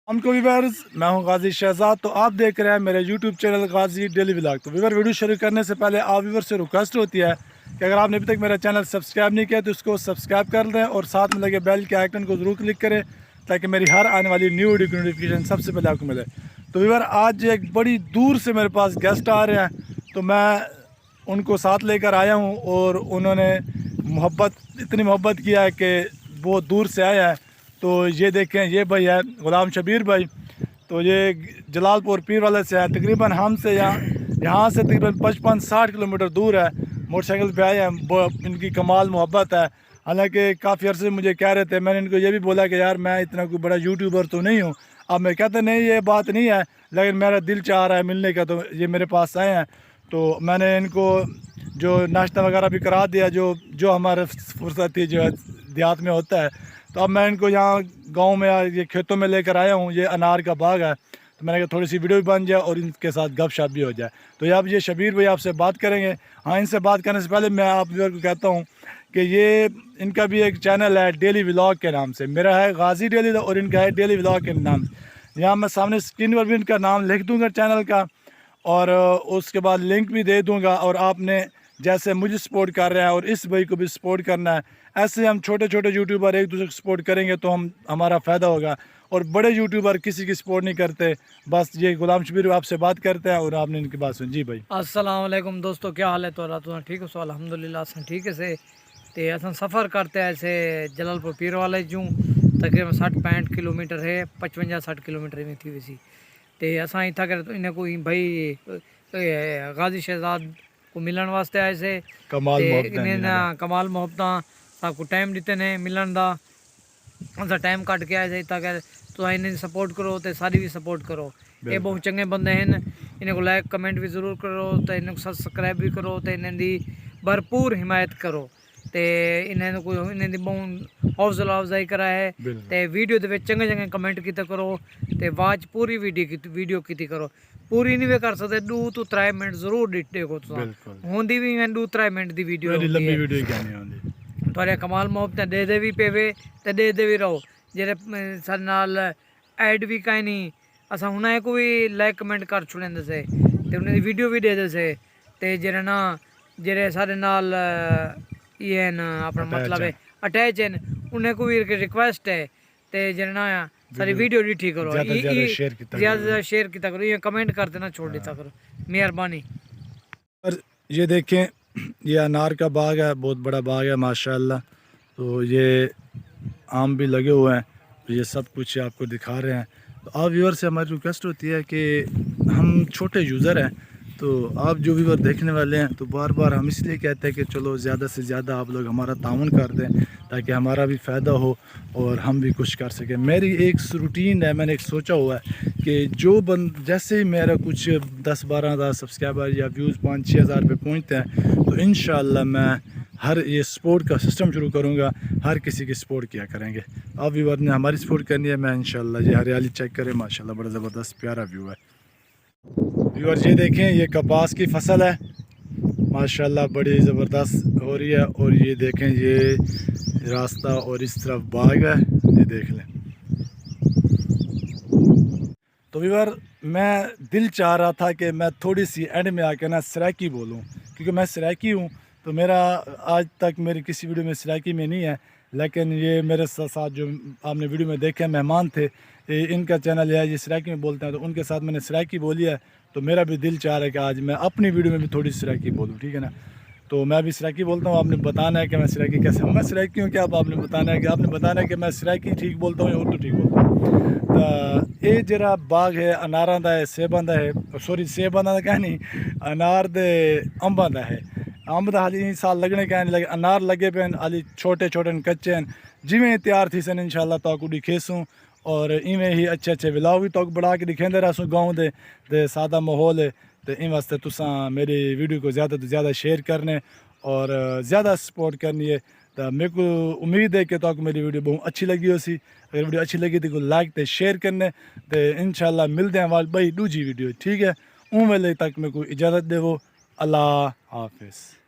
हमको व्यूअर्स, मैं हूं गाजी शहजाद। तो आप देख रहे हैं मेरे यूट्यूब चैनल गाजी डेली व्लॉग। तो व्यूअर, वीडियो शुरू करने से पहले आप व्यूअर से रिक्वेस्ट होती है कि अगर आपने अभी तक मेरा चैनल सब्सक्राइब नहीं किया तो इसको सब्सक्राइब कर दें और साथ में लगे बेल के आइकन को ज़रूर क्लिक करें ताकि मेरी हर आने वाली न्यू वीडियो की नोटिफिकेशन सबसे पहले आपको मिले। तो व्यूअर, आज एक बड़ी दूर से मेरे पास गेस्ट आ रहे हैं, तो मैं उनको साथ लेकर आया हूँ और उन्होंने इतनी मोहब्बत किया है कि बहुत दूर से आया है। तो ये देखें, ये भाई है गुलाम शबीर भाई। तो ये जलालपुर पीर वाले से है, तकरीबन हमसे यहाँ से तकरीबन 55-60 किलोमीटर दूर है। मोटरसाइकिल पे आए हैं, इनकी कमाल मोहब्बत है। हालांकि काफ़ी अर्से मुझे कह रहे थे, मैंने इनको ये भी बोला कि यार मैं इतना कोई बड़ा यूट्यूबर तो नहीं हूँ। अब मैं कहते नहीं, ये बात नहीं है, लेकिन मेरा दिल चाह रहा है मिलने का, तो ये मेरे पास आए हैं। तो मैंने इनको जो नाश्ता वगैरह भी करा दिया, जो हमारे फुर्सत थी, जो देहात में होता है। तो अब मैं इनको यहाँ गांव में ये खेतों में लेकर आया हूँ। ये अनार का बाग है, तो मैंने कहा थोड़ी सी वीडियो भी बन जाए और इनके साथ गपशप भी हो जाए। तो अब ये शबीर भाई आपसे बात करेंगे। हाँ, इनसे बात करने से पहले मैं आप को कहता हूँ कि ये इनका भी एक चैनल है डेली व्लॉग के नाम से। मेरा है गाजी डेली और इनका है डेली व्लॉग के नाम से। यहाँ मैं सामने स्क्रीन पर भी इनका नाम लिख दूँगा चैनल का, और उसके बाद लिंक भी दे दूँगा। और आपने जैसे मुझे सपोर्ट कर रहे हैं और इस भाई को भी सपोर्ट करना है, ऐसे हम छोटे छोटे यूट्यूबर एक दूसरे को सपोर्ट करेंगे तो हमारा फ़ायदा होगा। और बड़े यूट्यूबर किसी की सपोर्ट नहीं करते, बस ये गुलाम शबीर आपसे बात करते हैं और आपने इनकी बात सुनी। जी भाई, अस्सलाम वालेकुम दोस्तों, क्या हाल है? तो ठीक हो? सो अल्हम्दुलिल्लाह असन ठीक है से। ते असन सफ़र करते हैं ऐसे जलालपुर पीर वाले जूँ तकरीबन 60-65 किलोमीटर है, 55-60 किलोमीटर में थी वैसी। ते असां इतना कर तो इन्हें कोई भाई गाजी शहजाद को मिलन वास्ते आए से। इन्हें ना कमाल मोहब्बत आपको टाइम दिते ने मिलन दा, असा टाइम कट के आए से इतना कर तो इन्हें सपोर्ट करो तो सारी भी सपोर्ट करो। ये बहुत चंगे बंदे हैं, इन्हें को लाइक कमेंट भी ज़रूर करो, तो इन्हें को सब्सक्राइब भी करो, तो इन्हें दी भरपूर हिमायत करो। तो इन्हें कोई इन्हें दी बहुत हौसला अफजाई करा है। तो वीडियो के चंगे चंगे कमेंट किया करो, तो वाच पूरी वीडियो की करो। पूरी नहीं भी कर सकते, 2 to 3 मिनट जरूर देखो। होंदी भी 2-3 मिनट की वीडियो थोड़े कमाल मोहब्बत दे भी पेवे तो दे भी रहो। जेरे सर नाल ऐड भी कहीं नहीं, असा उन्हें को भी लाइक कमेंट कर छुड़ेंदे से, तो उन्हें वीडियो भी दे दे से। ते जेरे ना जेरे सारे नाल ये न अपना मतलब है अटैच है, उन्हें को भी रिक्वेस्ट है ते जेरे ना सारी वीडियो डिठी करो, ज़्यादा शेयर किया करो, ये कमेंट कर देना छोड़ देता करो, मेहरबानी। और ये देखें, ये अनार का बाग है, बहुत बड़ा बाग है माशाल्लाह। तो ये आम भी लगे हुए हैं, तो ये सब कुछ आपको दिखा रहे हैं। तो आप व्यूअर से हमारी रिक्वेस्ट होती है कि हम छोटे यूज़र हैं, तो आप जो व्यूअर देखने वाले हैं, तो बार बार हम इसलिए कहते हैं कि चलो ज़्यादा से ज़्यादा आप लोग हमारा ताउन कर दें ताकि हमारा भी फ़ायदा हो और हम भी कुछ कर सकें। मेरी एक रूटीन है, मैंने एक सोचा हुआ है कि जैसे ही मेरा कुछ 10-12 हज़ार सब्सक्राइबर या व्यूज़ 5-6 हज़ार पे पहुँचते हैं, तो इंशाअल्लाह मैं हर ये सपोर्ट का सिस्टम शुरू करूँगा, हर किसी की सपोर्ट किया करेंगे। आप व्यूअर ने हमारी सपोर्ट करनी है, मैं इंशाअल्लाह। ये हरियाली चेक करें माशाल्लाह, बड़ा ज़बरदस्त प्यारा व्यू है। व्यूअर ये देखें, ये कपास की फसल है माशाल्लाह, बड़ी ज़बरदस्त हो रही है। और ये देखें, ये रास्ता और इस तरफ बाग है, ये देख लें। तो व्यूअर, मैं दिल चाह रहा था कि मैं थोड़ी सी एंड में आकर ना सराइकी बोलूं, क्योंकि मैं सराइकी हूं। तो मेरा आज तक मेरी किसी वीडियो में सराइकी में नहीं है, लेकिन ये मेरे साथ जो आपने वीडियो में देखे मेहमान थे, इनका चैनल है, ये सराइकी में बोलते हैं, तो उनके साथ मैंने सराइकी बोली है। तो मेरा भी दिल चाह रहा है कि आज मैं अपनी वीडियो में भी थोड़ी सराइकी बोलूँ, ठीक है ना। तो मैं भी सराइकी बोलता हूँ, आपने बताना है कि मैं सराइकी कैसे हूँ, मैं सराइकी हूँ क्या, आपने बताना है कि मैं सराइकी ठीक बोलता हूँ या उर्दू ठीक बोलता हूँ। तो ये जरा बाग है अनारा का है, सेबां का है, सॉरी सेबां का क्या नहीं, अनार दे अंबां का है। अंब तो हाली साल लगने का नहीं, अनार लगे पे हाली छोटे छोटे कच्चे हैं। जिमें तैयार थी सन इंशाल्लाह तो दिखेसूँ, और इवें ही अच्छे व्लॉग भी तो बना के दिखेंदे रहसूँ गाँव दे सादा माहौल है। तो इन वास्ते तुसां मेरी वीडियो को ज़्यादा तो ज़्यादा शेयर करने और ज़्यादा सपोर्ट करनी है। तो मेरे को उम्मीद है कि तो मेरी वीडियो बहुत अच्छी लगी हो सी। अगर वीडियो अच्छी लगी तो लाइक तो शेयर करने, तो इंशाल्लाह मिलते हैं हमारी भाई दूजी वीडियो, ठीक है। उन वेले तक मेरे को इजाज़त देवो। अल्लाह हाफिज़।